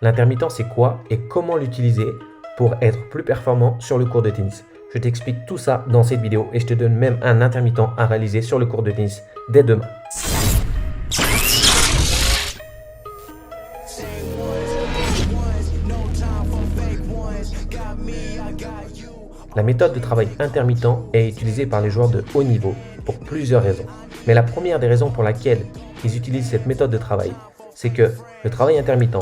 L'intermittent, c'est quoi et comment l'utiliser pour être plus performant sur le court de tennis? Je t'explique tout ça dans cette vidéo et je te donne même un intermittent à réaliser sur le court de tennis dès demain. La méthode de travail intermittent est utilisée par les joueurs de haut niveau pour plusieurs raisons. Mais la première des raisons pour laquelle ils utilisent cette méthode de travail, c'est que le travail intermittent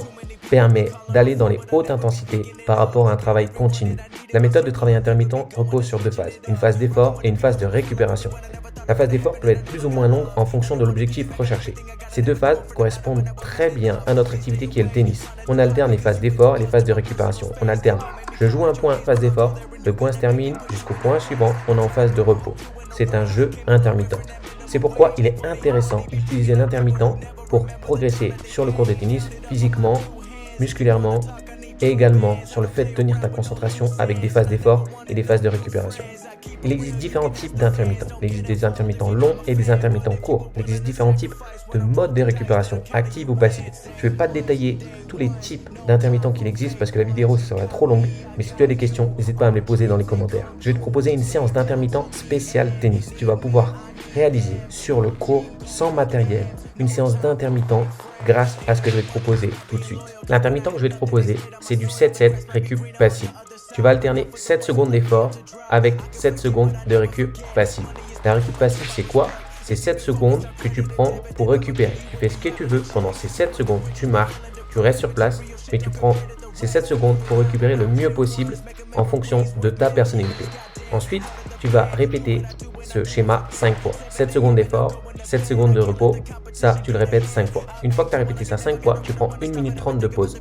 permet d'aller dans les hautes intensités par rapport à un travail continu. La méthode de travail intermittent repose sur deux phases, une phase d'effort et une phase de récupération. La phase d'effort peut être plus ou moins longue en fonction de l'objectif recherché. Ces deux phases correspondent très bien à notre activité qui est le tennis. On alterne les phases d'effort et les phases de récupération. On alterne. Je joue un point phase d'effort, le point se termine jusqu'au point suivant, on est en phase de repos. C'est un jeu intermittent. C'est pourquoi il est intéressant d'utiliser l'intermittent pour progresser sur le court de tennis physiquement, musculairement et également sur le fait de tenir ta concentration avec des phases d'effort et des phases de récupération. Il existe différents types d'intermittents. Il existe des intermittents longs et des intermittents courts. Il existe différents types de modes de récupération, active ou passive. Je ne vais pas te détailler tous les types d'intermittents qu'il existe parce que la vidéo serait trop longue, mais si tu as des questions, n'hésite pas à me les poser dans les commentaires. Je vais te proposer une séance d'intermittent spéciale tennis. Tu vas pouvoir réaliser sur le court, sans matériel, une séance d'intermittent grâce à ce que je vais te proposer tout de suite. L'intermittent que je vais te proposer, c'est du 7-7 récup passif. Tu vas alterner 7 secondes d'effort avec 7 secondes de récup passive. La récup passive, c'est quoi? C'est 7 secondes que tu prends pour récupérer. Tu fais ce que tu veux pendant ces 7 secondes. Tu marches, tu restes sur place, mais tu prends ces 7 secondes pour récupérer le mieux possible en fonction de ta personnalité. Ensuite, tu vas répéter ce schéma 5 fois. 7 secondes d'effort, 7 secondes de repos. Ça, tu le répètes 5 fois. Une fois que tu as répété ça 5 fois, tu prends 1 minute 30 de pause.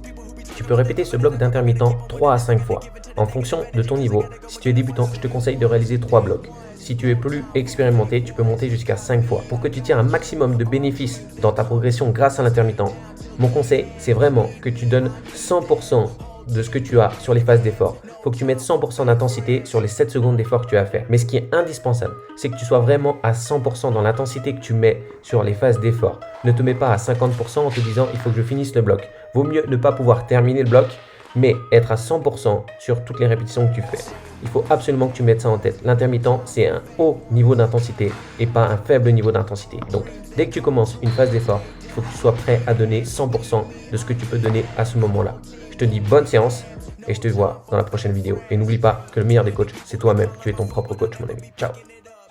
Tu peux répéter ce bloc d'intermittent 3 à 5 fois. En fonction de ton niveau, si tu es débutant, je te conseille de réaliser 3 blocs. Si tu es plus expérimenté, tu peux monter jusqu'à 5 fois. Pour que tu tires un maximum de bénéfices dans ta progression grâce à l'intermittent, mon conseil, c'est vraiment que tu donnes 100% de ce que tu as sur les phases d'effort. Il faut que tu mettes 100% d'intensité sur les 7 secondes d'effort que tu as à faire. Mais ce qui est indispensable, c'est que tu sois vraiment à 100% dans l'intensité que tu mets sur les phases d'effort. Ne te mets pas à 50% en te disant il faut que je finisse le bloc. Vaut mieux ne pas pouvoir terminer le bloc, mais être à 100% sur toutes les répétitions que tu fais. Il faut absolument que tu mettes ça en tête. L'intermittent, c'est un haut niveau d'intensité et pas un faible niveau d'intensité. Donc, dès que tu commences une phase d'effort, il faut que tu sois prêt à donner 100% de ce que tu peux donner à ce moment-là. Je te dis bonne séance et je te vois dans la prochaine vidéo. Et n'oublie pas que le meilleur des coachs, c'est toi-même. Tu es ton propre coach, mon ami. Ciao.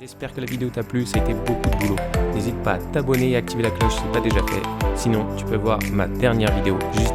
J'espère que la vidéo t'a plu, ça a été beaucoup de boulot. N'hésite pas à t'abonner et activer la cloche si ce n'est pas déjà fait. Sinon, tu peux voir ma dernière vidéo juste